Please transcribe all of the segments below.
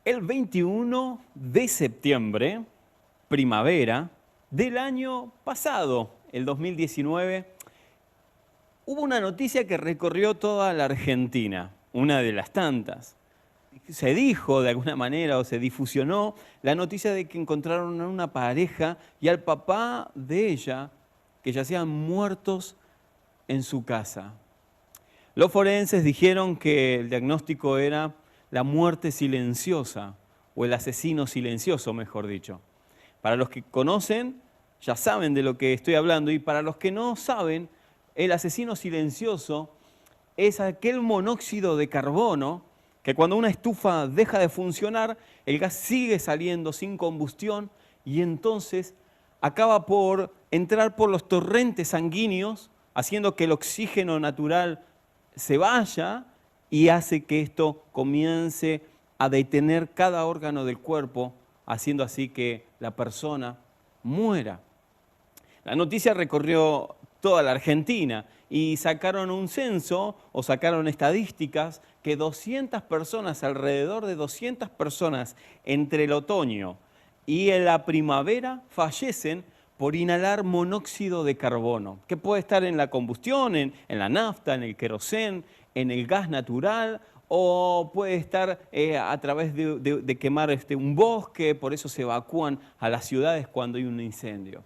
El 21 de septiembre, primavera del año pasado, el 2019, hubo una noticia que recorrió toda la Argentina, una de las tantas. Se dijo de alguna manera o se difusionó la noticia de que encontraron a una pareja y al papá de ella que yacían muertos en su casa. Los forenses dijeron que el diagnóstico era la muerte silenciosa, o el asesino silencioso, mejor dicho. Para los que conocen, ya saben de lo que estoy hablando, y para los que no saben, el asesino silencioso es aquel monóxido de carbono que cuando una estufa deja de funcionar, el gas sigue saliendo sin combustión y entonces acaba por entrar por los torrentes sanguíneos, haciendo que el oxígeno natural se vaya y hace que esto comience a detener cada órgano del cuerpo, haciendo así que la persona muera. La noticia recorrió toda la Argentina y sacaron un censo o sacaron estadísticas que 200 personas, alrededor de 200 personas entre el otoño y en la primavera fallecen por inhalar monóxido de carbono, que puede estar en la combustión, en la nafta, en el querosén, en el gas natural, o puede estar a través de quemar un bosque, por eso se evacúan a las ciudades cuando hay un incendio.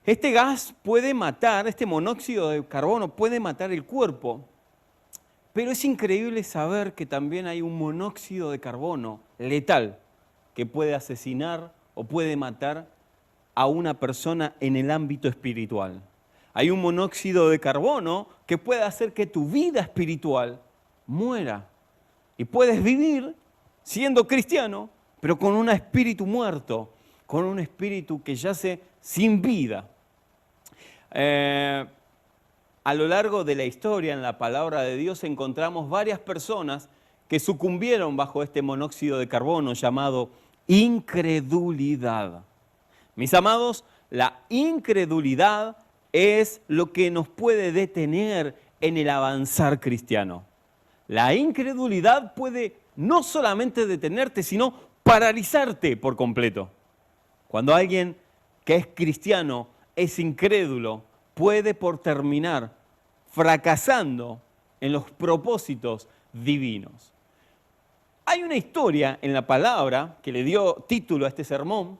Este gas puede matar, este monóxido de carbono puede matar el cuerpo, pero es increíble saber que también hay un monóxido de carbono letal que puede asesinar o puede matar a una persona en el ámbito espiritual. Hay un monóxido de carbono que puede hacer que tu vida espiritual muera. Y puedes vivir siendo cristiano, pero con un espíritu muerto, con un espíritu que yace sin vida. A lo largo de la historia, en la palabra de Dios, encontramos varias personas que sucumbieron bajo este monóxido de carbono llamado incredulidad. Mis amados, la incredulidad es lo que nos puede detener en el avanzar cristiano. La incredulidad puede no solamente detenerte, sino paralizarte por completo. Cuando alguien que es cristiano es incrédulo, puede por terminar fracasando en los propósitos divinos. Hay una historia en la palabra que le dio título a este sermón,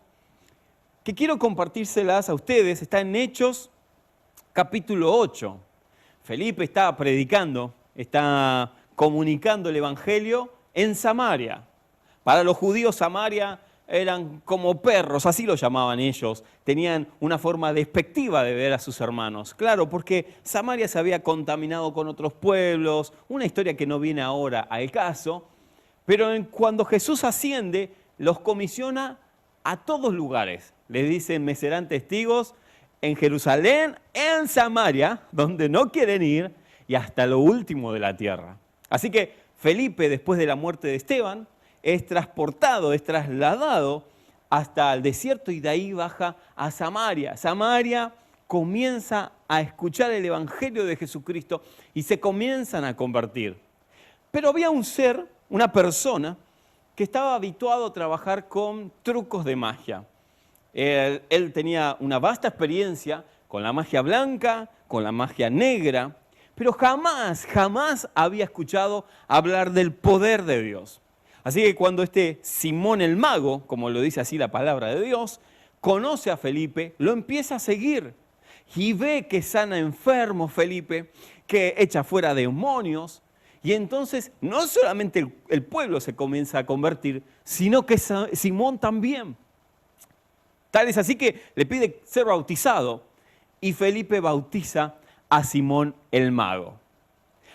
que quiero compartírselas a ustedes. Está en Hechos, capítulo 8. Felipe está predicando, está comunicando el evangelio en Samaria. Para los judíos, Samaria eran como perros, así lo llamaban ellos. Tenían una forma despectiva de ver a sus hermanos. Claro, porque Samaria se había contaminado con otros pueblos, una historia que no viene ahora al caso. Pero cuando Jesús asciende, los comisiona a todos lugares. Les dicen, me serán testigos en Jerusalén, en Samaria, donde no quieren ir, y hasta lo último de la tierra. Así que Felipe, después de la muerte de Esteban, es transportado, es trasladado hasta el desierto y de ahí baja a Samaria. Samaria comienza a escuchar el evangelio de Jesucristo y se comienzan a convertir. Pero había un ser, una persona, que estaba habituado a trabajar con trucos de magia. Él tenía una vasta experiencia con la magia blanca, con la magia negra, pero jamás había escuchado hablar del poder de Dios. Así que cuando este Simón el mago, como lo dice así la palabra de Dios, conoce a Felipe, lo empieza a seguir y ve que sana enfermos Felipe, que echa fuera demonios, y entonces no solamente el pueblo se comienza a convertir, sino que Simón también. Tal es así que le pide ser bautizado y Felipe bautiza a Simón el mago.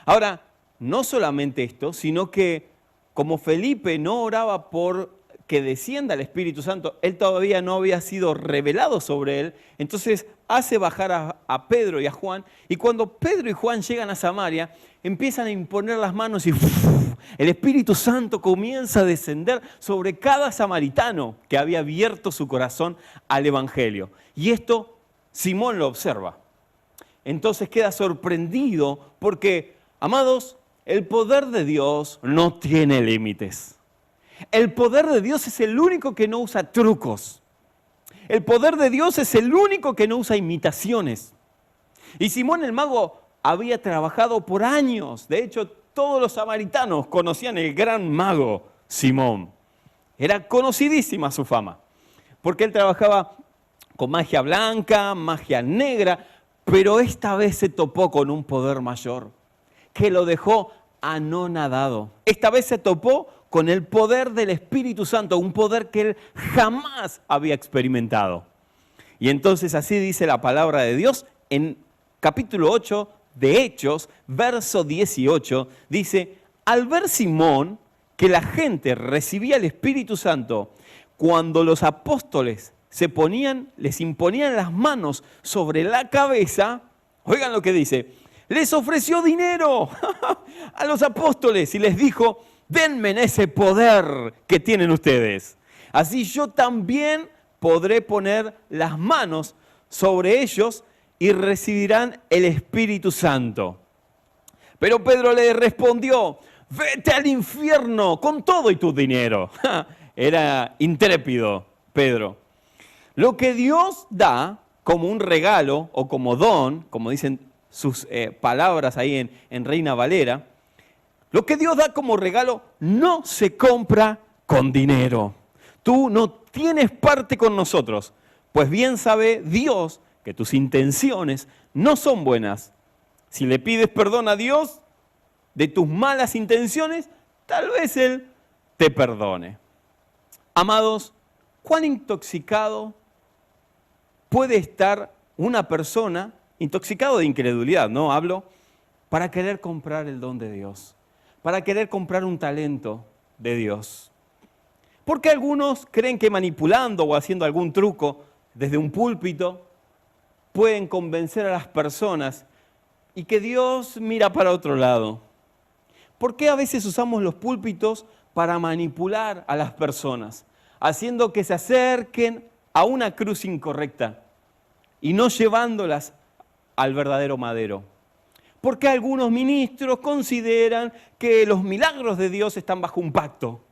Ahora, no solamente esto, sino que como Felipe no oraba por que descienda el Espíritu Santo, él todavía no había sido revelado sobre él, entonces hace bajar a Pedro y a Juan, y cuando Pedro y Juan llegan a Samaria, empiezan a imponer las manos y el Espíritu Santo comienza a descender sobre cada samaritano que había abierto su corazón al Evangelio. Y esto Simón lo observa. Entonces queda sorprendido porque, amados, el poder de Dios no tiene límites. El poder de Dios es el único que no usa trucos. El poder de Dios es el único que no usa imitaciones. Y Simón el mago había trabajado por años. De hecho, todos los samaritanos conocían el gran mago Simón. Era conocidísima su fama, porque él trabajaba con magia blanca, magia negra, pero esta vez se topó con un poder mayor que lo dejó anonadado. Esta vez se topó con el poder del Espíritu Santo, un poder que él jamás había experimentado. Y entonces así dice la palabra de Dios en capítulo 8 de Hechos, verso 18, dice: al ver Simón que la gente recibía el Espíritu Santo, cuando los apóstoles les imponían las manos sobre la cabeza, oigan lo que dice, les ofreció dinero a los apóstoles y les dijo: denme ese poder que tienen ustedes. Así yo también podré poner las manos sobre ellos y recibirán el Espíritu Santo. Pero Pedro le respondió: vete al infierno con todo y tu dinero. Era intrépido Pedro. Lo que Dios da como un regalo o como don, como dicen sus palabras ahí en Reina Valera, lo que Dios da como regalo no se compra con dinero. Tú no tienes parte con nosotros, pues bien sabe Dios que tus intenciones no son buenas. Si le pides perdón a Dios de tus malas intenciones, tal vez Él te perdone. Amados, ¿cuán intoxicado puede estar una persona, intoxicado de incredulidad, no hablo, para querer comprar el don de Dios, para querer comprar un talento de Dios? Porque algunos creen que manipulando o haciendo algún truco desde un púlpito pueden convencer a las personas y que Dios mira para otro lado. ¿Por qué a veces usamos los púlpitos para manipular a las personas, haciendo que se acerquen a una cruz incorrecta y no llevándolas al verdadero madero? ¿Por qué algunos ministros consideran que los milagros de Dios están bajo un pacto?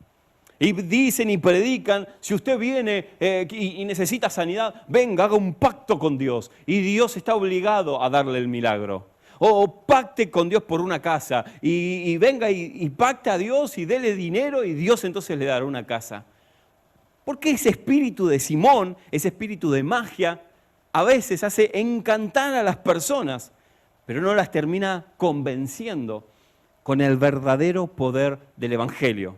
Y dicen y predican: si usted viene y necesita sanidad, venga, haga un pacto con Dios. Y Dios está obligado a darle el milagro. O pacte con Dios por una casa. Y venga y pacte a Dios y dele dinero y Dios entonces le dará una casa. Porque ese espíritu de Simón, ese espíritu de magia, a veces hace encantar a las personas, pero no las termina convenciendo con el verdadero poder del Evangelio.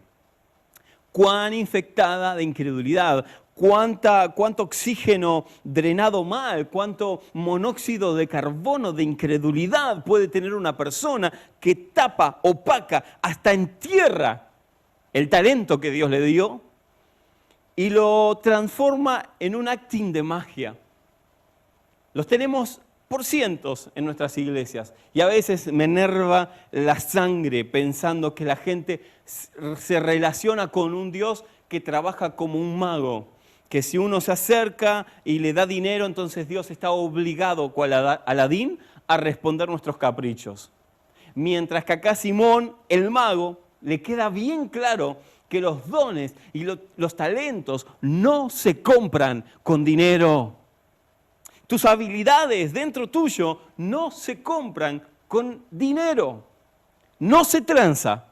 Cuán infectada de incredulidad, cuánto oxígeno drenado mal, cuánto monóxido de carbono de incredulidad puede tener una persona que tapa, opaca, hasta entierra el talento que Dios le dio y lo transforma en un acting de magia. Los tenemos por cientos en nuestras iglesias y a veces me enerva la sangre pensando que la gente se relaciona con un Dios que trabaja como un mago, que si uno se acerca y le da dinero, entonces Dios está obligado, cual Aladín, a responder nuestros caprichos. Mientras que acá Simón, el mago, le queda bien claro que los dones y los talentos no se compran con dinero. Tus habilidades dentro tuyo no se compran con dinero. No se tranza.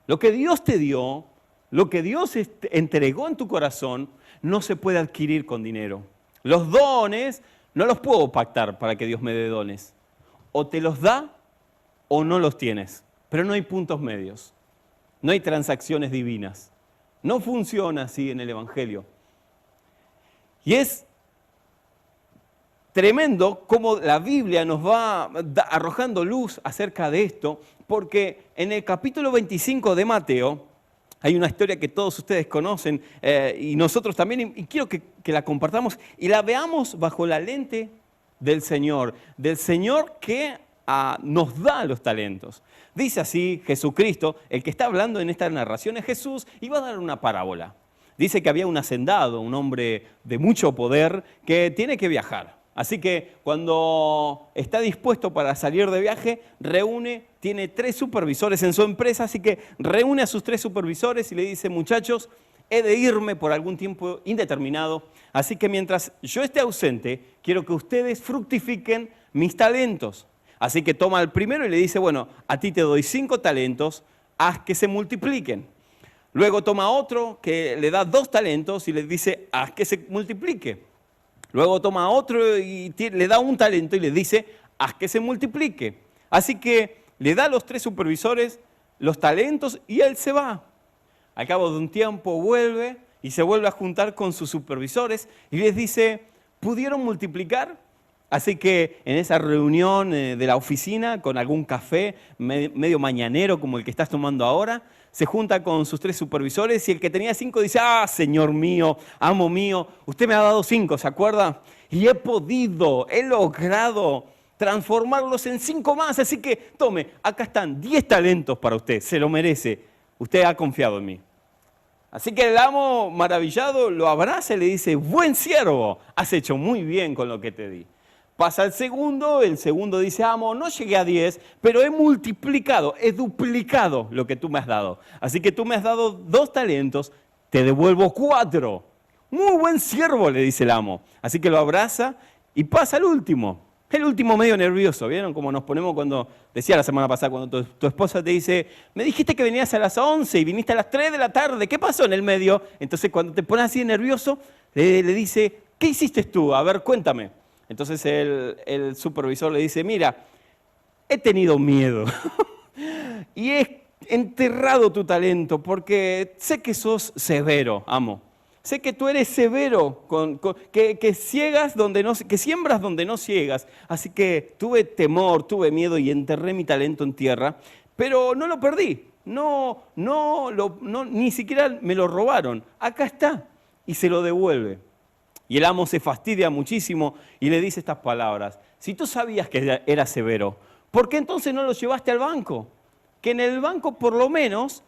Lo que Dios te dio, lo que Dios entregó en tu corazón, no se puede adquirir con dinero. Los dones no los puedo pactar para que Dios me dé dones. O te los da o no los tienes. Pero no hay puntos medios. No hay transacciones divinas. No funciona así en el Evangelio. Y es tremendo cómo la Biblia nos va arrojando luz acerca de esto, porque en el capítulo 25 de Mateo hay una historia que todos ustedes conocen y nosotros también, y quiero que la compartamos y la veamos bajo la lente del Señor que nos da los talentos. Dice así Jesucristo, el que está hablando en esta narración es Jesús, y va a dar una parábola. Dice que había un hacendado, un hombre de mucho poder, que tiene que viajar. Así que cuando está dispuesto para salir de viaje, tiene 3 supervisores en su empresa, así que reúne a sus 3 supervisores y le dice, muchachos, he de irme por algún tiempo indeterminado, así que mientras yo esté ausente, quiero que ustedes fructifiquen mis talentos. Así que toma al primero y le dice, bueno, a ti te doy 5 talentos, haz que se multipliquen. Luego toma otro que le da 2 talentos y le dice, haz que se multiplique. Luego toma otro y le da 1 talento y le dice, haz que se multiplique. Así que le da a los 3 supervisores los talentos y él se va. Al cabo de un tiempo vuelve y se vuelve a juntar con sus supervisores y les dice, ¿pudieron multiplicar? Así que en esa reunión de la oficina, con algún café medio mañanero como el que estás tomando ahora, se junta con sus 3 supervisores y el que tenía 5 dice, señor mío, amo mío, usted me ha dado 5, ¿se acuerda? Y he logrado transformarlos en 5 más, así que tome, acá están 10 talentos para usted, se lo merece, usted ha confiado en mí. Así que el amo, maravillado, lo abraza y le dice, buen siervo, has hecho muy bien con lo que te di. Pasa el segundo dice, amo, no llegué a 10, pero he multiplicado, he duplicado lo que tú me has dado. Así que tú me has dado 2 talentos, te devuelvo 4. Muy buen siervo, le dice el amo. Así que lo abraza y pasa el último. El último medio nervioso, ¿vieron cómo nos ponemos cuando, decía la semana pasada, cuando tu esposa te dice, me dijiste que venías a las 11 y viniste a las 3 de la tarde, ¿qué pasó en el medio? Entonces cuando te pones así nervioso, le dice, ¿qué hiciste tú? A ver, cuéntame. Entonces el supervisor le dice, mira, he tenido miedo y he enterrado tu talento porque sé que sos severo, amo. Sé que tú eres severo, que siembras donde no ciegas. Así que tuve temor, tuve miedo y enterré mi talento en tierra, pero no lo perdí. Ni siquiera me lo robaron. Acá está. Y se lo devuelve. Y el amo se fastidia muchísimo y le dice estas palabras. Si tú sabías que era severo, ¿por qué entonces no lo llevaste al banco? Que en el banco por lo menos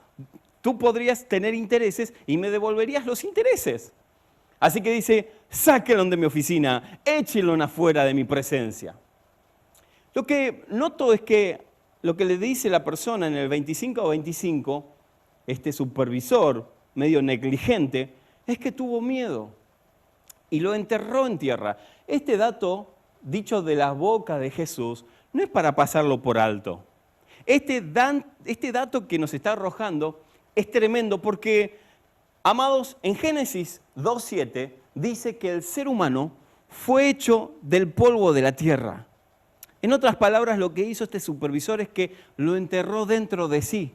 tú podrías tener intereses y me devolverías los intereses. Así que dice, sáquenlo de mi oficina, échenlo afuera de mi presencia. Lo que noto es que lo que le dice la persona en el 25 o 25, este supervisor medio negligente, es que tuvo miedo y lo enterró en tierra. Este dato, dicho de la boca de Jesús, no es para pasarlo por alto. Este dato que nos está arrojando es tremendo porque, amados, en Génesis 2:7 dice que el ser humano fue hecho del polvo de la tierra. En otras palabras, lo que hizo este supervisor es que lo enterró dentro de sí.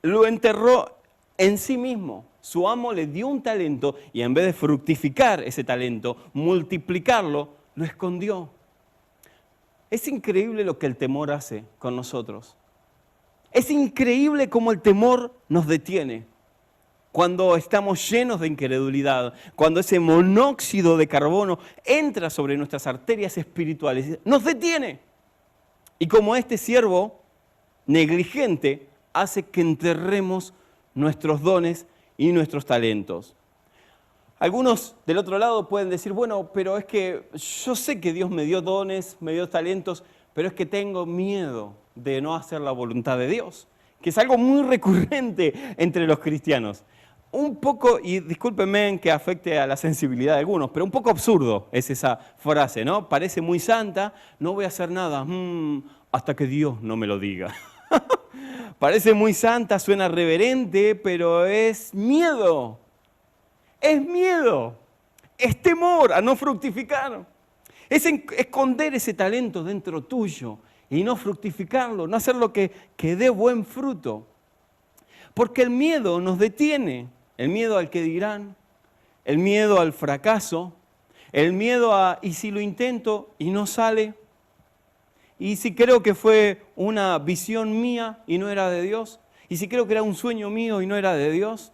Lo enterró en sí mismo. Su amo le dio un talento y en vez de fructificar ese talento, multiplicarlo, lo escondió. Es increíble lo que el temor hace con nosotros. Es increíble cómo el temor nos detiene. Cuando estamos llenos de incredulidad, cuando ese monóxido de carbono entra sobre nuestras arterias espirituales, nos detiene. Y como este siervo negligente hace que enterremos nuestros dones y nuestros talentos. Algunos del otro lado pueden decir, bueno, pero es que yo sé que Dios me dio dones, me dio talentos, pero es que tengo miedo de no hacer la voluntad de Dios, que es algo muy recurrente entre los cristianos. Un poco, y discúlpenme que afecte a la sensibilidad de algunos, pero un poco absurdo es esa frase, ¿no? Parece muy santa, no voy a hacer nada hasta que Dios no me lo diga. Parece muy santa, suena reverente, pero es miedo. Es miedo. Es temor a no fructificar. Es esconder ese talento dentro tuyo y no fructificarlo, no hacer lo que dé buen fruto. Porque el miedo nos detiene. El miedo al que dirán, el miedo al fracaso, el miedo a, ¿y si lo intento y no sale? ¿Y si creo que fue una visión mía y no era de Dios? ¿Y si creo que era un sueño mío y no era de Dios?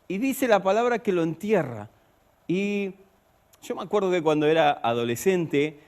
Y dice la palabra que lo entierra. Y yo me acuerdo que cuando era adolescente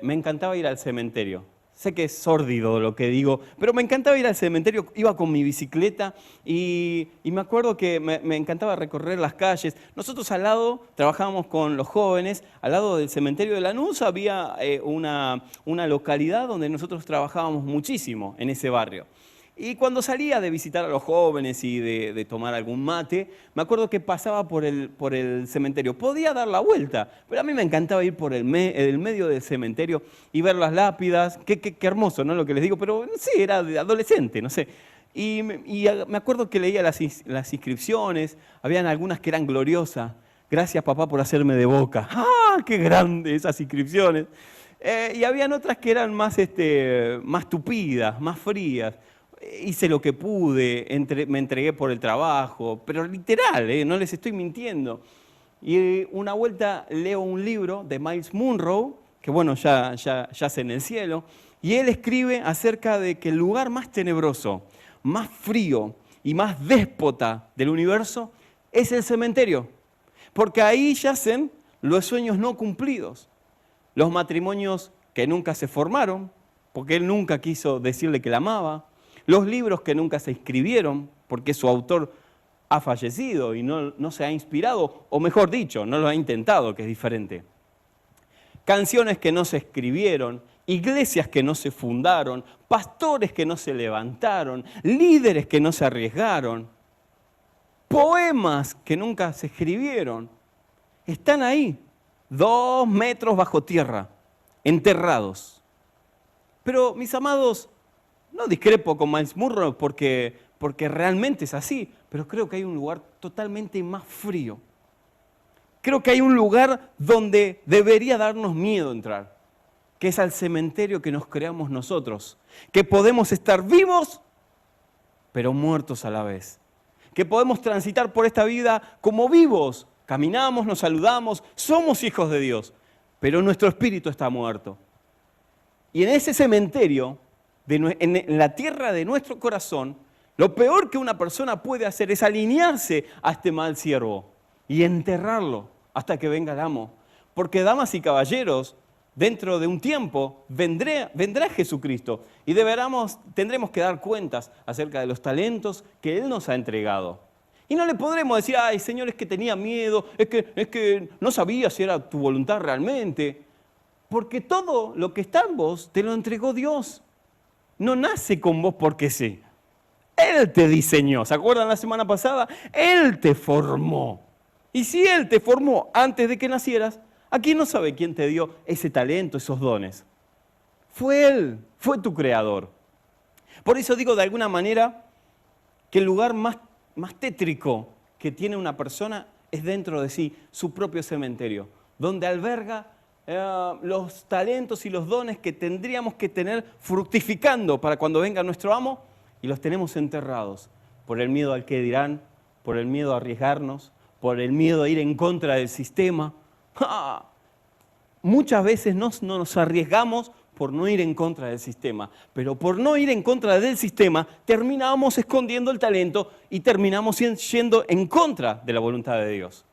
me encantaba ir al cementerio. Sé que es sórdido lo que digo, pero me encantaba ir al cementerio, iba con mi bicicleta y me acuerdo que me encantaba recorrer las calles. Nosotros al lado, trabajábamos con los jóvenes, al lado del cementerio de Lanús había una localidad donde nosotros trabajábamos muchísimo en ese barrio. Y cuando salía de visitar a los jóvenes y de tomar algún mate, me acuerdo que pasaba por el cementerio. Podía dar la vuelta, pero a mí me encantaba ir por el medio del cementerio y ver las lápidas. Qué hermoso, ¿no? Lo que les digo, pero no sé, era de adolescente, no sé. Me acuerdo que leía las inscripciones, habían algunas que eran gloriosas. Gracias, papá, por hacerme de Boca. ¡Ah, qué grandes esas inscripciones! Y habían otras que eran más tupidas, más frías. Hice lo que pude, me entregué por el trabajo, pero literal, no les estoy mintiendo. Y una vuelta leo un libro de Miles Monroe, que bueno, ya yace en el cielo, y él escribe acerca de que el lugar más tenebroso, más frío y más déspota del universo es el cementerio, porque ahí yacen los sueños no cumplidos, los matrimonios que nunca se formaron, porque él nunca quiso decirle que la amaba, los libros que nunca se escribieron porque su autor ha fallecido y no se ha inspirado, o mejor dicho, no lo ha intentado, que es diferente. Canciones que no se escribieron, iglesias que no se fundaron, pastores que no se levantaron, líderes que no se arriesgaron, poemas que nunca se escribieron. Están ahí, 2 metros bajo tierra, enterrados. Pero, mis amados, no discrepo con Miles Monroe porque realmente es así, pero creo que hay un lugar totalmente más frío. Creo que hay un lugar donde debería darnos miedo entrar, que es al cementerio que nos creamos nosotros, que podemos estar vivos, pero muertos a la vez, que podemos transitar por esta vida como vivos, caminamos, nos saludamos, somos hijos de Dios, pero nuestro espíritu está muerto. Y en ese cementerio, en la tierra de nuestro corazón, lo peor que una persona puede hacer es alinearse a este mal siervo y enterrarlo hasta que venga el amo. Porque, damas y caballeros, dentro de un tiempo vendrá Jesucristo y tendremos que dar cuentas acerca de los talentos que Él nos ha entregado. Y no le podremos decir, ay, Señor, es que tenía miedo, es que no sabía si era tu voluntad realmente. Porque todo lo que está en vos te lo entregó Dios. No nace con vos porque sí. Él te diseñó. ¿Se acuerdan la semana pasada? Él te formó. Y si Él te formó antes de que nacieras, aquí no sabe quién te dio ese talento, esos dones. Fue Él, fue tu creador. Por eso digo de alguna manera que el lugar más tétrico que tiene una persona es dentro de sí, su propio cementerio, donde alberga los talentos y los dones que tendríamos que tener fructificando para cuando venga nuestro amo, y los tenemos enterrados por el miedo al que dirán, por el miedo a arriesgarnos, por el miedo a ir en contra del sistema. ¡Ja! Muchas veces no nos arriesgamos por no ir en contra del sistema, pero por no ir en contra del sistema terminamos escondiendo el talento y terminamos yendo en contra de la voluntad de Dios.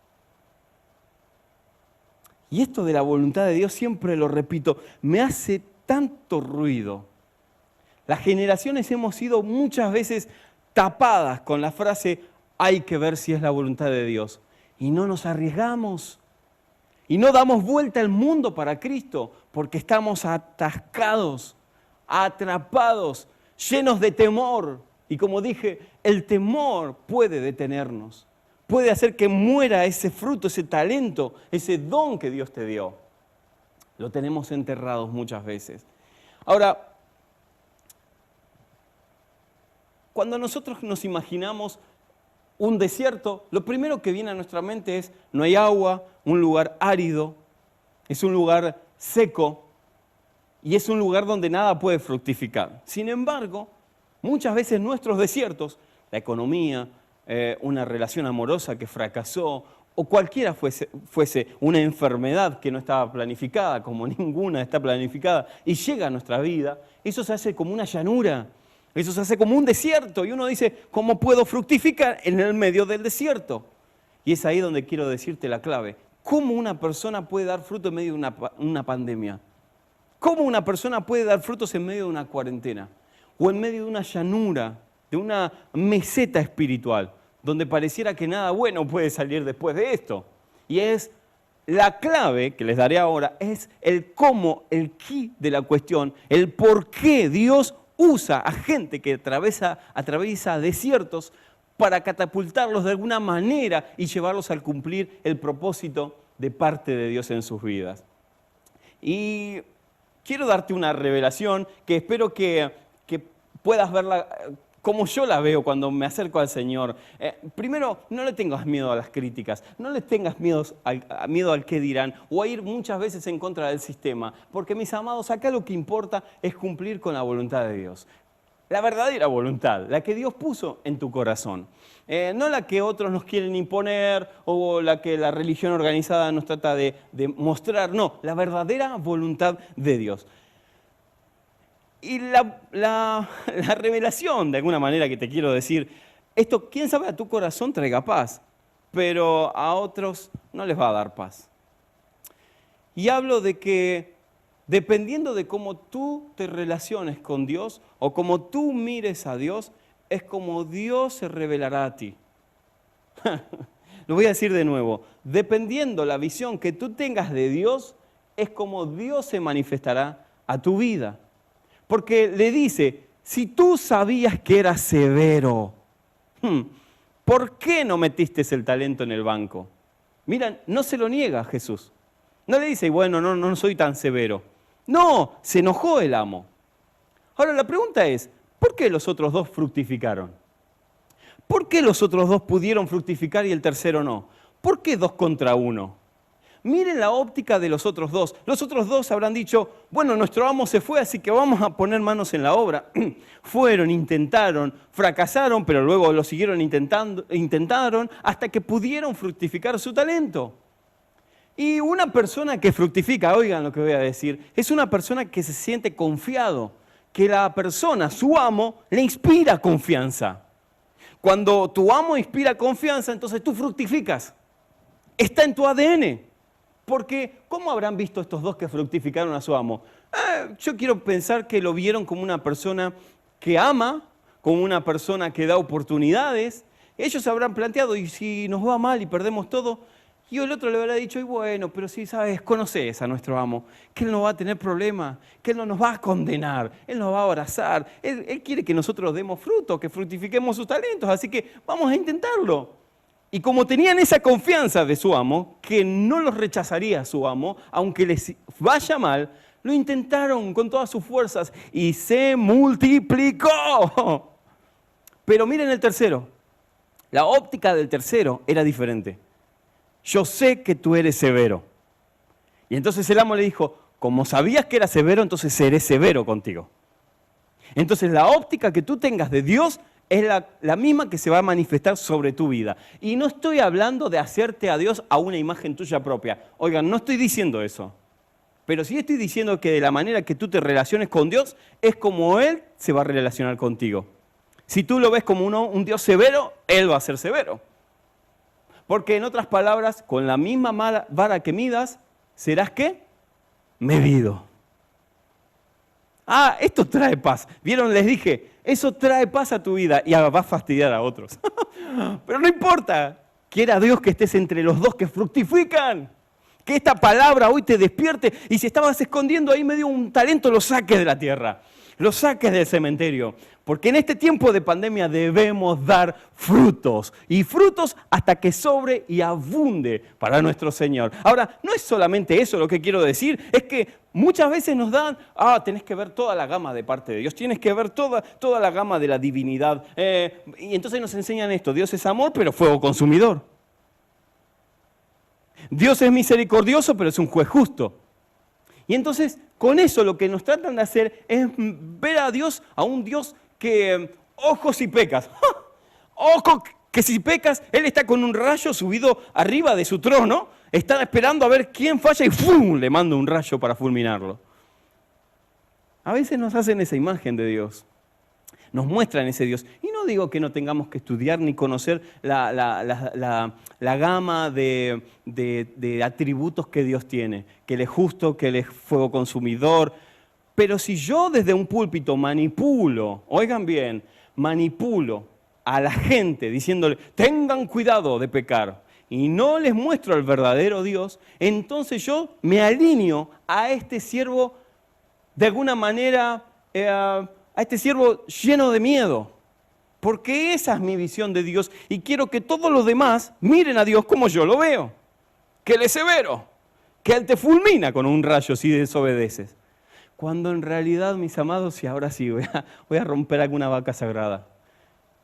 Y esto de la voluntad de Dios, siempre lo repito, me hace tanto ruido. Las generaciones hemos sido muchas veces tapadas con la frase, hay que ver si es la voluntad de Dios. Y no nos arriesgamos. Y no damos vuelta al mundo para Cristo, porque estamos atascados, atrapados, llenos de temor. Y como dije, el temor puede detenernos. Puede hacer que muera ese fruto, ese talento, ese don que Dios te dio. Lo tenemos enterrados muchas veces. Ahora, cuando nosotros nos imaginamos un desierto, lo primero que viene a nuestra mente es no hay agua, un lugar árido, es un lugar seco y es un lugar donde nada puede fructificar. Sin embargo, muchas veces nuestros desiertos, la economía, una relación amorosa que fracasó, o cualquiera fuese una enfermedad que no estaba planificada, como ninguna está planificada, y llega a nuestra vida, eso se hace como una llanura, eso se hace como un desierto, y uno dice, ¿cómo puedo fructificar en el medio del desierto? Y es ahí donde quiero decirte la clave. ¿Cómo una persona puede dar fruto en medio de una pandemia? ¿Cómo una persona puede dar frutos en medio de una cuarentena? O en medio de una llanura, de una meseta espiritual, donde pareciera que nada bueno puede salir después de esto. Y es la clave que les daré ahora, es el cómo, el qué de la cuestión, el por qué Dios usa a gente que atraviesa desiertos para catapultarlos de alguna manera y llevarlos a cumplir el propósito de parte de Dios en sus vidas. Y quiero darte una revelación que espero que puedas verla como yo la veo cuando me acerco al Señor. Primero, no le tengas miedo a las críticas, no le tengas miedo al qué dirán o a ir muchas veces en contra del sistema, porque mis amados, acá lo que importa es cumplir con la voluntad de Dios. La verdadera voluntad, la que Dios puso en tu corazón. No la que otros nos quieren imponer o la que la religión organizada nos trata de mostrar, no, la verdadera voluntad de Dios. Y la revelación, de alguna manera, que te quiero decir, esto, quién sabe, a tu corazón traiga paz, pero a otros no les va a dar paz. Y hablo de que dependiendo de cómo tú te relaciones con Dios o cómo tú mires a Dios, es como Dios se revelará a ti. Lo voy a decir de nuevo. Dependiendo la visión que tú tengas de Dios, es como Dios se manifestará a tu vida. Porque le dice, si tú sabías que eras severo, ¿por qué no metiste el talento en el banco? Mira, no se lo niega a Jesús. No le dice, bueno, no soy tan severo. No, se enojó el amo. Ahora la pregunta es, ¿por qué los otros dos fructificaron? ¿Por qué los otros dos pudieron fructificar y el tercero no? ¿Por qué 2 contra 1? Miren la óptica de los otros dos. Los otros dos habrán dicho, bueno, nuestro amo se fue, así que vamos a poner manos en la obra. Fueron, intentaron, fracasaron, pero luego lo siguieron intentaron hasta que pudieron fructificar su talento. Y una persona que fructifica, oigan lo que voy a decir, es una persona que se siente confiado, que la persona, su amo, le inspira confianza. Cuando tu amo inspira confianza, entonces tú fructificas. Está en tu ADN. Porque, ¿cómo habrán visto estos dos que fructificaron a su amo? Yo quiero pensar que lo vieron como una persona que ama, como una persona que da oportunidades. Ellos se habrán planteado, y si nos va mal y perdemos todo, y el otro le habrá dicho, y bueno, pero si sabes, conoces a nuestro amo, que él no va a tener problema, que él no nos va a condenar, él nos va a abrazar, él quiere que nosotros demos fruto, que fructifiquemos sus talentos, así que vamos a intentarlo. Y como tenían esa confianza de su amo, que no los rechazaría su amo, aunque les vaya mal, lo intentaron con todas sus fuerzas y se multiplicó. Pero miren el tercero. La óptica del tercero era diferente. Yo sé que tú eres severo. Y entonces el amo le dijo, como sabías que era severo, entonces seré severo contigo. Entonces la óptica que tú tengas de Dios es la misma que se va a manifestar sobre tu vida. Y no estoy hablando de hacerte a Dios a una imagen tuya propia. Oigan, no estoy diciendo eso. Pero sí estoy diciendo que de la manera que tú te relaciones con Dios, es como Él se va a relacionar contigo. Si tú lo ves como un Dios severo, Él va a ser severo. Porque en otras palabras, con la misma vara que midas, serás ¿qué? Medido. Esto trae paz. ¿Vieron? Les dije, eso trae paz a tu vida y va a fastidiar a otros. Pero no importa. Quiera Dios que estés entre los dos que fructifican. Que esta palabra hoy te despierte y si estabas escondiendo ahí medio un talento, lo saques de la tierra. Lo saques del cementerio. Porque en este tiempo de pandemia debemos dar frutos. Y frutos hasta que sobre y abunde para nuestro Señor. Ahora, no es solamente eso lo que quiero decir. Es que muchas veces nos dan, tenés que ver toda la gama de parte de Dios. Tienes que ver toda la gama de la divinidad. Y entonces nos enseñan esto. Dios es amor, pero fuego consumidor. Dios es misericordioso, pero es un juez justo. Y entonces, con eso lo que nos tratan de hacer es ver a Dios, a un Dios que, ojo si pecas, ojo que si pecas, Él está con un rayo subido arriba de su trono, está esperando a ver quién falla y ¡fum! Le manda un rayo para fulminarlo. A veces nos hacen esa imagen de Dios, nos muestran ese Dios. Y no digo que no tengamos que estudiar ni conocer la gama de atributos que Dios tiene, que Él es justo, que Él es fuego consumidor, Pero si yo desde un púlpito manipulo, oigan bien, manipulo a la gente diciéndole, tengan cuidado de pecar, y no les muestro al verdadero Dios, entonces yo me alineo a este siervo de alguna manera, a este siervo lleno de miedo. Porque esa es mi visión de Dios y quiero que todos los demás miren a Dios como yo lo veo. Que Él es severo, que Él te fulmina con un rayo si desobedeces. Cuando en realidad, mis amados, y ahora sí voy a romper alguna vaca sagrada,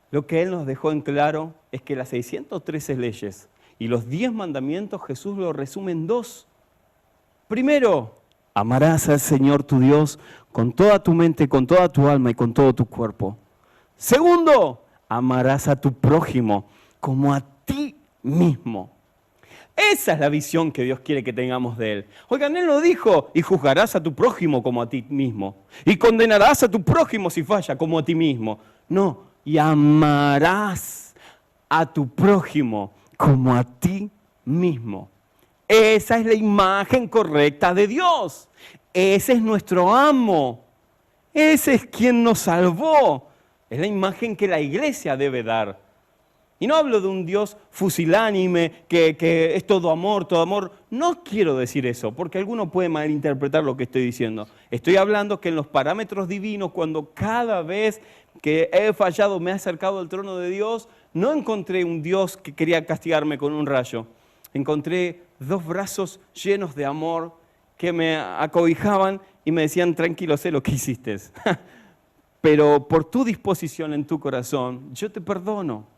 lo que Él nos dejó en claro es que las 613 leyes y los 10 mandamientos Jesús lo resume en 2. Primero, amarás al Señor tu Dios con toda tu mente, con toda tu alma y con todo tu cuerpo. Segundo, amarás a tu prójimo como a ti mismo. Esa es la visión que Dios quiere que tengamos de Él. Oigan, Él lo dijo, y juzgarás a tu prójimo como a ti mismo. Y condenarás a tu prójimo si falla como a ti mismo. No, y amarás a tu prójimo como a ti mismo. Esa es la imagen correcta de Dios. Ese es nuestro amo. Ese es quien nos salvó. Es la imagen que la iglesia debe dar. Y no hablo de un Dios fusilánime, que es todo amor, todo amor. No quiero decir eso, porque alguno puede malinterpretar lo que estoy diciendo. Estoy hablando que en los parámetros divinos, cuando cada vez que he fallado me he acercado al trono de Dios, no encontré un Dios que quería castigarme con un rayo. Encontré 2 brazos llenos de amor que me acobijaban y me decían, tranquilo, sé lo que hiciste. Pero por tu disposición en tu corazón, yo te perdono.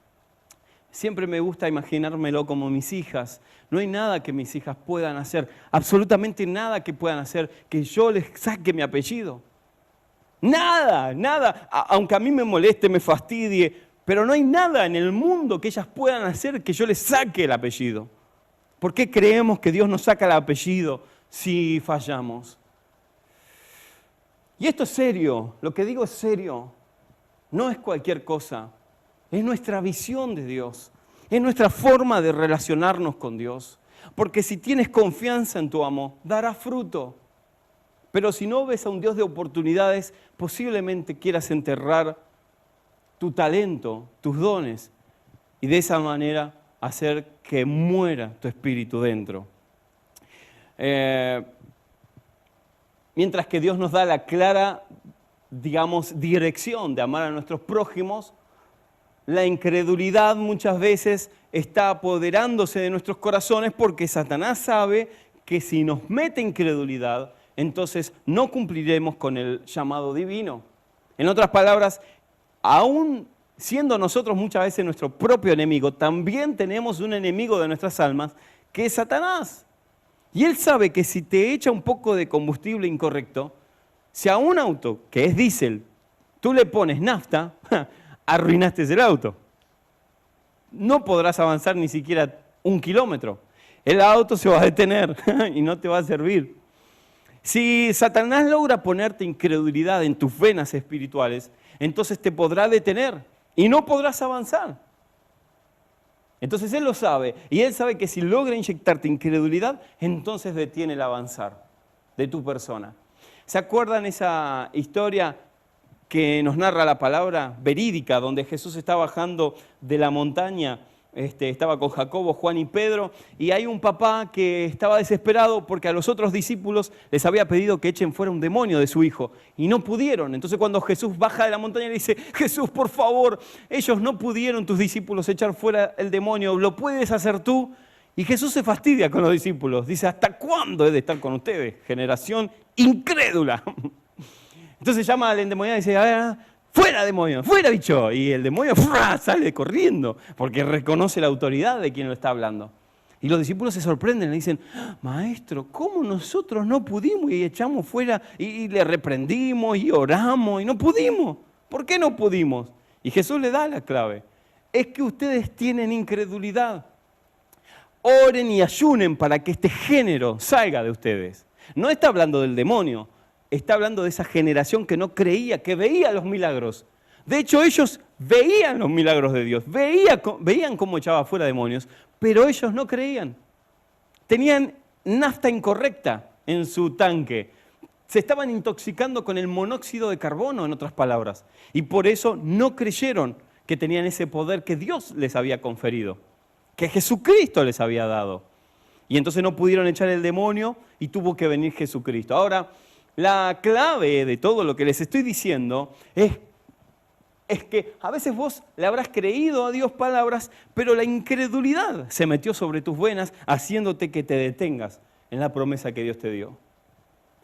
Siempre me gusta imaginármelo como mis hijas. No hay nada que mis hijas puedan hacer, absolutamente nada que puedan hacer, que yo les saque mi apellido. Nada, nada. Aunque a mí me moleste, me fastidie, pero no hay nada en el mundo que ellas puedan hacer que yo les saque el apellido. ¿Por qué creemos que Dios nos saca el apellido si fallamos? Y esto es serio, lo que digo es serio, no es cualquier cosa, es nuestra visión de Dios, es nuestra forma de relacionarnos con Dios. Porque si tienes confianza en tu amo, darás fruto. Pero si no ves a un Dios de oportunidades, posiblemente quieras enterrar tu talento, tus dones, y de esa manera hacer que muera tu espíritu dentro. Mientras que Dios nos da la clara, digamos, dirección de amar a nuestros prójimos, la incredulidad muchas veces está apoderándose de nuestros corazones porque Satanás sabe que si nos mete incredulidad, entonces no cumpliremos con el llamado divino. En otras palabras, aún siendo nosotros muchas veces nuestro propio enemigo, también tenemos un enemigo de nuestras almas que es Satanás. Y él sabe que si te echa un poco de combustible incorrecto, si a un auto que es diésel tú le pones nafta, arruinaste el auto. No podrás avanzar ni siquiera 1 kilómetro. El auto se va a detener y no te va a servir. Si Satanás logra ponerte incredulidad en tus venas espirituales, entonces te podrá detener y no podrás avanzar. Entonces Él lo sabe, y Él sabe que si logra inyectarte incredulidad, entonces detiene el avanzar de tu persona. ¿Se acuerdan esa historia que nos narra la palabra verídica, donde Jesús está bajando de la montaña? Estaba con Jacobo, Juan y Pedro, y hay un papá que estaba desesperado porque a los otros discípulos les había pedido que echen fuera un demonio de su hijo, y no pudieron. Entonces cuando Jesús baja de la montaña le dice, Jesús, por favor, ellos no pudieron, tus discípulos, echar fuera el demonio, ¿lo puedes hacer tú? Y Jesús se fastidia con los discípulos, dice, ¿hasta cuándo he de estar con ustedes? Generación incrédula. Entonces llama al endemoniado y dice, a ver, ¡fuera demonio! ¡Fuera bicho! Y el demonio sale corriendo porque reconoce la autoridad de quien lo está hablando. Y los discípulos se sorprenden, le dicen, maestro, ¿cómo nosotros no pudimos? Y echamos fuera y le reprendimos y oramos y no pudimos. ¿Por qué no pudimos? Y Jesús le da la clave. Es que ustedes tienen incredulidad. Oren y ayunen para que este género salga de ustedes. No está hablando del demonio. Está hablando de esa generación que no creía, que veía los milagros. De hecho, ellos veían los milagros de Dios, veían cómo echaba fuera demonios, pero ellos no creían. Tenían nafta incorrecta en su tanque. Se estaban intoxicando con el monóxido de carbono, en otras palabras. Y por eso no creyeron que tenían ese poder que Dios les había conferido, que Jesucristo les había dado. Y entonces no pudieron echar el demonio y tuvo que venir Jesucristo. Ahora, la clave de todo lo que les estoy diciendo es que a veces vos le habrás creído a Dios palabras, pero la incredulidad se metió sobre tus venas, haciéndote que te detengas en la promesa que Dios te dio.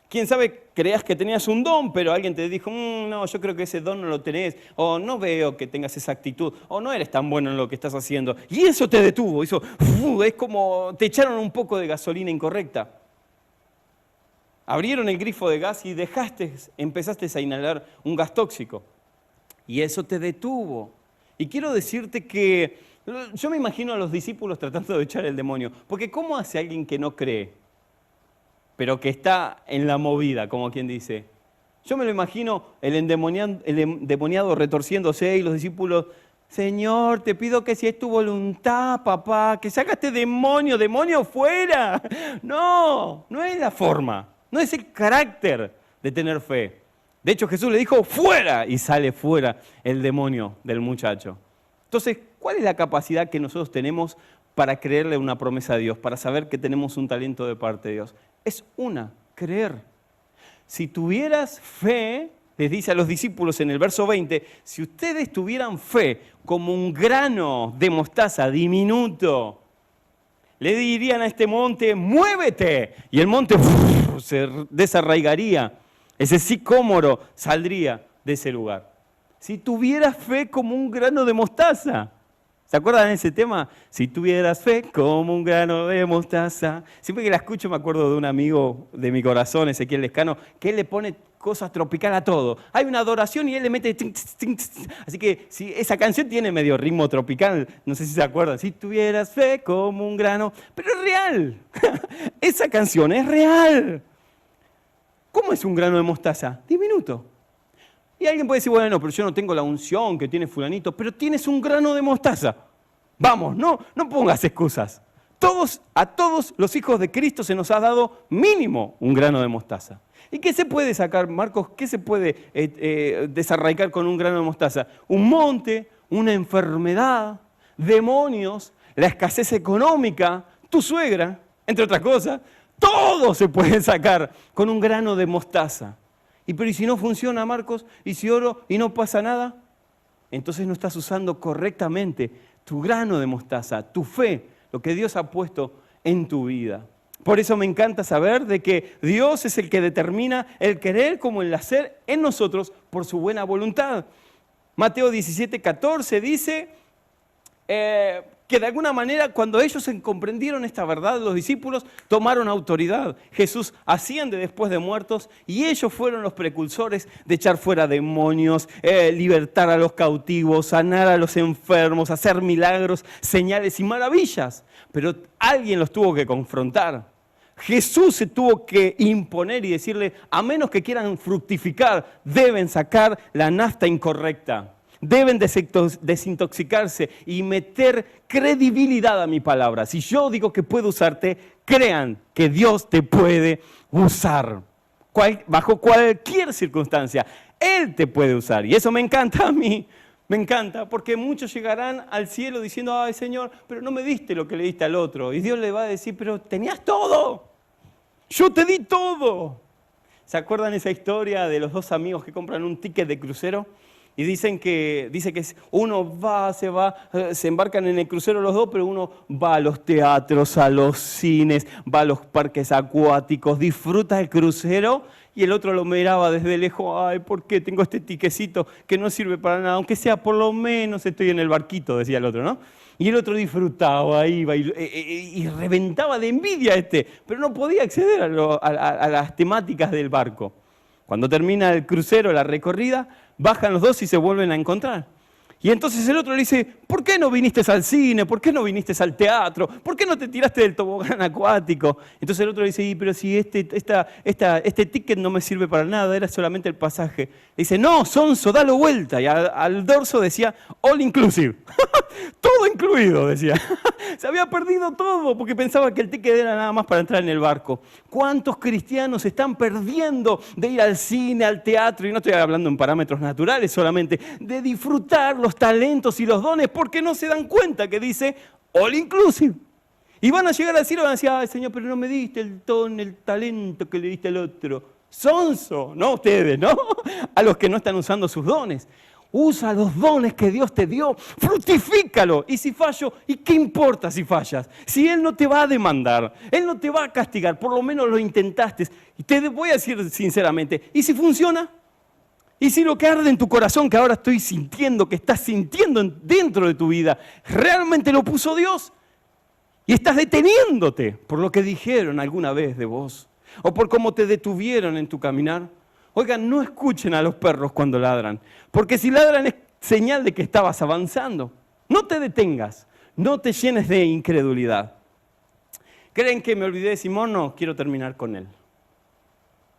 Quién sabe, creías que tenías un don, pero alguien te dijo, no, yo creo que ese don no lo tenés, o no veo que tengas esa actitud, o no eres tan bueno en lo que estás haciendo. Y eso te detuvo, es como te echaron un poco de gasolina incorrecta. Abrieron el grifo de gas y empezaste a inhalar un gas tóxico. Y eso te detuvo. Y quiero decirte que yo me imagino a los discípulos tratando de echar el demonio, porque ¿cómo hace alguien que no cree, pero que está en la movida, como quien dice? Yo me lo imagino el endemoniado retorciéndose y los discípulos, Señor, te pido que si es tu voluntad, papá, que saca este demonio, demonio fuera. No, no es la forma, no es el carácter de tener fe. De hecho, Jesús le dijo, fuera, y sale fuera el demonio del muchacho. Entonces, ¿cuál es la capacidad que nosotros tenemos para creerle una promesa a Dios, para saber que tenemos un talento de parte de Dios? Es creer. Si tuvieras fe, les dice a los discípulos en el verso 20, si ustedes tuvieran fe como un grano de mostaza diminuto, le dirían a este monte, muévete, y el monte se desarraigaría, ese sicómoro saldría de ese lugar. Si tuvieras fe como un grano de mostaza. ¿Se acuerdan de ese tema? Si tuvieras fe como un grano de mostaza. Siempre que la escucho me acuerdo de un amigo de mi corazón, Ezequiel Lescano, que él le pone cosas tropical a todo. Hay una adoración y él le mete... Así que si esa canción tiene medio ritmo tropical, no sé si se acuerdan. Si tuvieras fe como un grano... Pero es real. Esa canción es real. ¿Cómo es un grano de mostaza? Diminuto. Y alguien puede decir, bueno, pero yo no tengo la unción que tiene fulanito, pero tienes un grano de mostaza. Vamos, no pongas excusas. A todos los hijos de Cristo se nos ha dado mínimo un grano de mostaza. ¿Y qué se puede sacar, Marcos? ¿Qué se puede desarraigar con un grano de mostaza? Un monte, una enfermedad, demonios, la escasez económica, tu suegra, entre otras cosas. Todo se puede sacar con un grano de mostaza. Pero ¿y si no funciona, Marcos? ¿Y si oro y no pasa nada? Entonces no estás usando correctamente tu grano de mostaza, tu fe, lo que Dios ha puesto en tu vida. Por eso me encanta saber de que Dios es el que determina el querer como el hacer en nosotros por su buena voluntad. Mateo 17:14 dice que de alguna manera cuando ellos comprendieron esta verdad, los discípulos tomaron autoridad. Jesús asciende después de muertos y ellos fueron los precursores de echar fuera demonios, libertar a los cautivos, sanar a los enfermos, hacer milagros, señales y maravillas. Pero alguien los tuvo que confrontar. Jesús se tuvo que imponer y decirle, a menos que quieran fructificar, deben sacar la nafta incorrecta. Deben desintoxicarse y meter credibilidad a mi palabra. Si yo digo que puedo usarte, crean que Dios te puede usar. Bajo cualquier circunstancia, Él te puede usar. Y eso me encanta a mí. Me encanta, porque muchos llegarán al cielo diciendo, ay Señor, pero no me diste lo que le diste al otro. Y Dios le va a decir, pero tenías todo. Yo te di todo. ¿Se acuerdan esa historia de los dos amigos que compran un ticket de crucero? Y dice que uno se embarcan en el crucero los dos, pero uno va a los teatros, a los cines, va a los parques acuáticos, disfruta el crucero y el otro lo miraba desde lejos, ay, ¿por qué tengo este tiquecito que no sirve para nada? Aunque sea por lo menos estoy en el barquito, decía el otro, ¿no? Y el otro disfrutaba, iba y reventaba de envidia pero no podía acceder a las temáticas del barco. Cuando termina el crucero, la recorrida, bajan los dos y se vuelven a encontrar. Y entonces el otro le dice, ¿por qué no viniste al cine? ¿Por qué no viniste al teatro? ¿Por qué no te tiraste del tobogán acuático? Entonces el otro le dice, pero si este ticket no me sirve para nada, era solamente el pasaje. Le dice, no, sonso, dalo vuelta. Y al dorso decía, all inclusive. Todo incluido, decía. Se había perdido todo porque pensaba que el ticket era nada más para entrar en el barco. ¿Cuántos cristianos están perdiendo de ir al cine, al teatro? Y no estoy hablando en parámetros naturales solamente, de disfrutar los talentos y los dones porque no se dan cuenta que dice all inclusive. Y van a llegar al cielo y van a decir, ay Señor, pero no me diste el don, el talento que le diste al otro. Sonso, no ustedes, ¿no? A los que no están usando sus dones. Usa los dones que Dios te dio, fructifícalo. Y si fallo, ¿y qué importa si fallas? Si Él no te va a demandar, Él no te va a castigar, por lo menos lo intentaste. Y te voy a decir sinceramente, ¿y si funciona? ¿Y si lo que arde en tu corazón, que ahora estoy sintiendo, que estás sintiendo dentro de tu vida, realmente lo puso Dios? Y estás deteniéndote por lo que dijeron alguna vez de vos, o por cómo te detuvieron en tu caminar. Oigan, no escuchen a los perros cuando ladran, porque si ladran es señal de que estabas avanzando. No te detengas, no te llenes de incredulidad. ¿Creen que me olvidé de Simón? No, quiero terminar con él.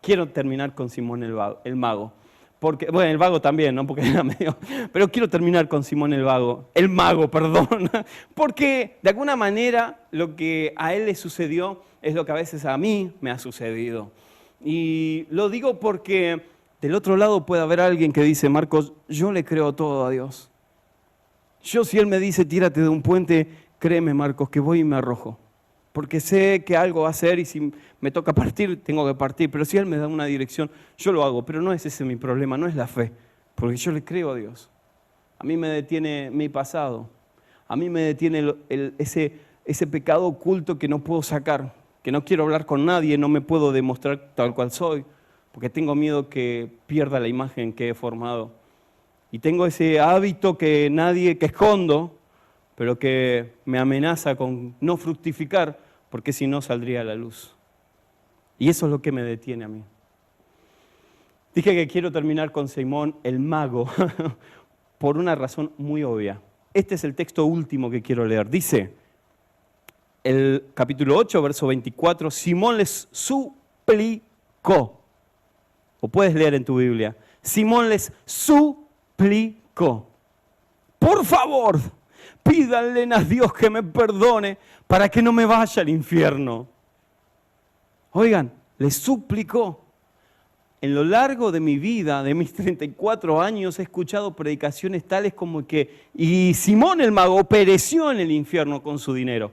Quiero terminar con Simón el mago. Porque, bueno, el vago también, ¿no? Porque era medio... Pero quiero terminar con Simón el mago, perdón. Porque de alguna manera lo que a él le sucedió es lo que a veces a mí me ha sucedido. Y lo digo porque del otro lado puede haber alguien que dice, Marcos, yo le creo todo a Dios. Yo si Él me dice, tírate de un puente, créeme, Marcos, que voy y me arrojo. Porque sé que algo va a hacer y si me toca partir, tengo que partir. Pero si Él me da una dirección, yo lo hago. Pero no es ese mi problema, no es la fe. Porque yo le creo a Dios. A mí me detiene mi pasado. A mí me detiene ese pecado oculto que no puedo sacar. Que no quiero hablar con nadie, no me puedo demostrar tal cual soy. Porque tengo miedo que pierda la imagen que he formado. Y tengo ese hábito que escondo, pero que me amenaza con no fructificar, porque si no saldría a la luz. Y eso es lo que me detiene a mí. Dije que quiero terminar con Simón el mago, por una razón muy obvia. Este es el texto último que quiero leer. Dice, el capítulo 8, verso 24, Simón les suplicó. O puedes leer en tu Biblia. Simón les suplicó. Por favor, pídanle a Dios que me perdone para que no me vaya al infierno. Oigan, les suplicó. En lo largo de mi vida, de mis 34 años, he escuchado predicaciones tales como que y Simón el mago pereció en el infierno con su dinero.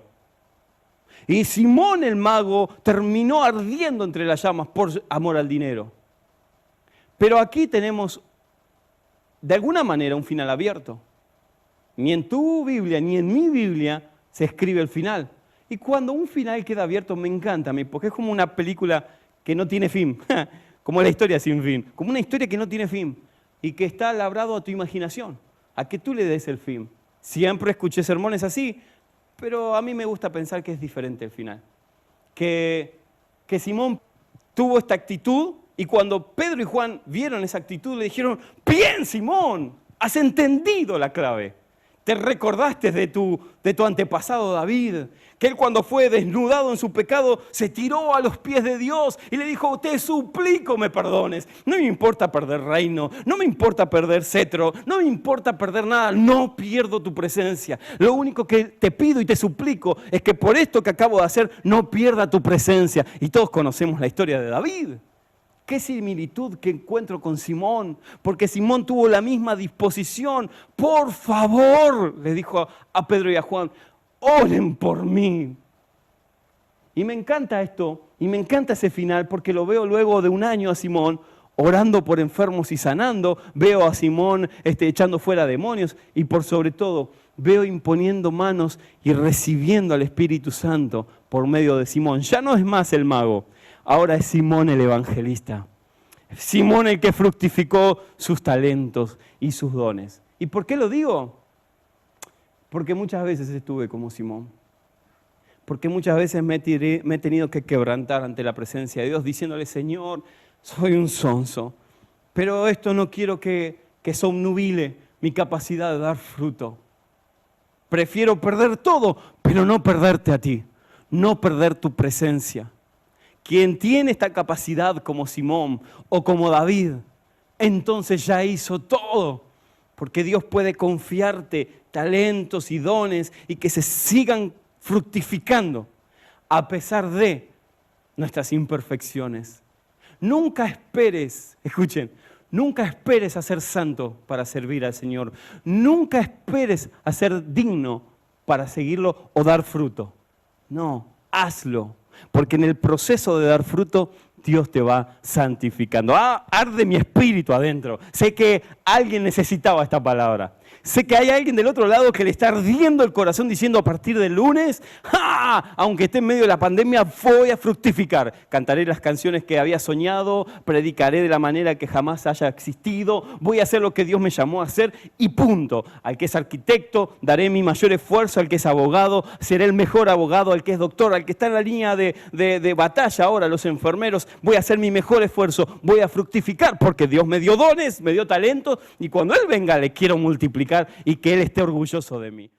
Y Simón el mago terminó ardiendo entre las llamas por amor al dinero. Pero aquí tenemos, de alguna manera, un final abierto. Ni en tu Biblia, ni en mi Biblia se escribe el final. Y cuando un final queda abierto me encanta a mí, porque es como una película que no tiene fin, como la historia sin fin, como una historia que no tiene fin y que está labrado a tu imaginación, a que tú le des el fin. Siempre escuché sermones así, pero a mí me gusta pensar que es diferente el final. Que Simón tuvo esta actitud y cuando Pedro y Juan vieron esa actitud le dijeron, bien Simón, has entendido la clave. Te recordaste de tu antepasado David, que él cuando fue desnudado en su pecado se tiró a los pies de Dios y le dijo, te suplico me perdones. No me importa perder reino, no me importa perder cetro, no me importa perder nada, no pierdo tu presencia. Lo único que te pido y te suplico es que por esto que acabo de hacer no pierda tu presencia. Y todos conocemos la historia de David. Qué similitud que encuentro con Simón, porque Simón tuvo la misma disposición. Por favor, le dijo a Pedro y a Juan, oren por mí. Y me encanta esto, y me encanta ese final, porque lo veo luego de un año a Simón orando por enfermos y sanando, veo a Simón echando fuera demonios, y por sobre todo, veo imponiendo manos y recibiendo al Espíritu Santo por medio de Simón. Ya no es más el mago. Ahora es Simón el evangelista. Simón el que fructificó sus talentos y sus dones. ¿Y por qué lo digo? Porque muchas veces estuve como Simón. Porque muchas veces me he tenido que quebrantar ante la presencia de Dios diciéndole, Señor, soy un sonso. Pero esto no quiero que se obnubile mi capacidad de dar fruto. Prefiero perder todo, pero no perderte a ti, no perder tu presencia. Quien tiene esta capacidad como Simón o como David, entonces ya hizo todo. Porque Dios puede confiarte talentos y dones y que se sigan fructificando a pesar de nuestras imperfecciones. Nunca esperes, escuchen, nunca esperes a ser santo para servir al Señor. Nunca esperes a ser digno para seguirlo o dar fruto. No, hazlo, porque en el proceso de dar fruto Dios te va santificando. Arde mi espíritu adentro. Sé que alguien necesitaba esta palabra. Sé que hay alguien del otro lado que le está ardiendo el corazón diciendo a partir del lunes, ¡ja! Aunque esté en medio de la pandemia, voy a fructificar. Cantaré las canciones que había soñado, predicaré de la manera que jamás haya existido, voy a hacer lo que Dios me llamó a hacer y punto. Al que es arquitecto, daré mi mayor esfuerzo, al que es abogado, seré el mejor abogado, al que es doctor, al que está en la línea de batalla ahora, los enfermeros, voy a hacer mi mejor esfuerzo, voy a fructificar porque Dios me dio dones, me dio talentos y cuando Él venga le quiero multiplicar y que Él esté orgulloso de mí.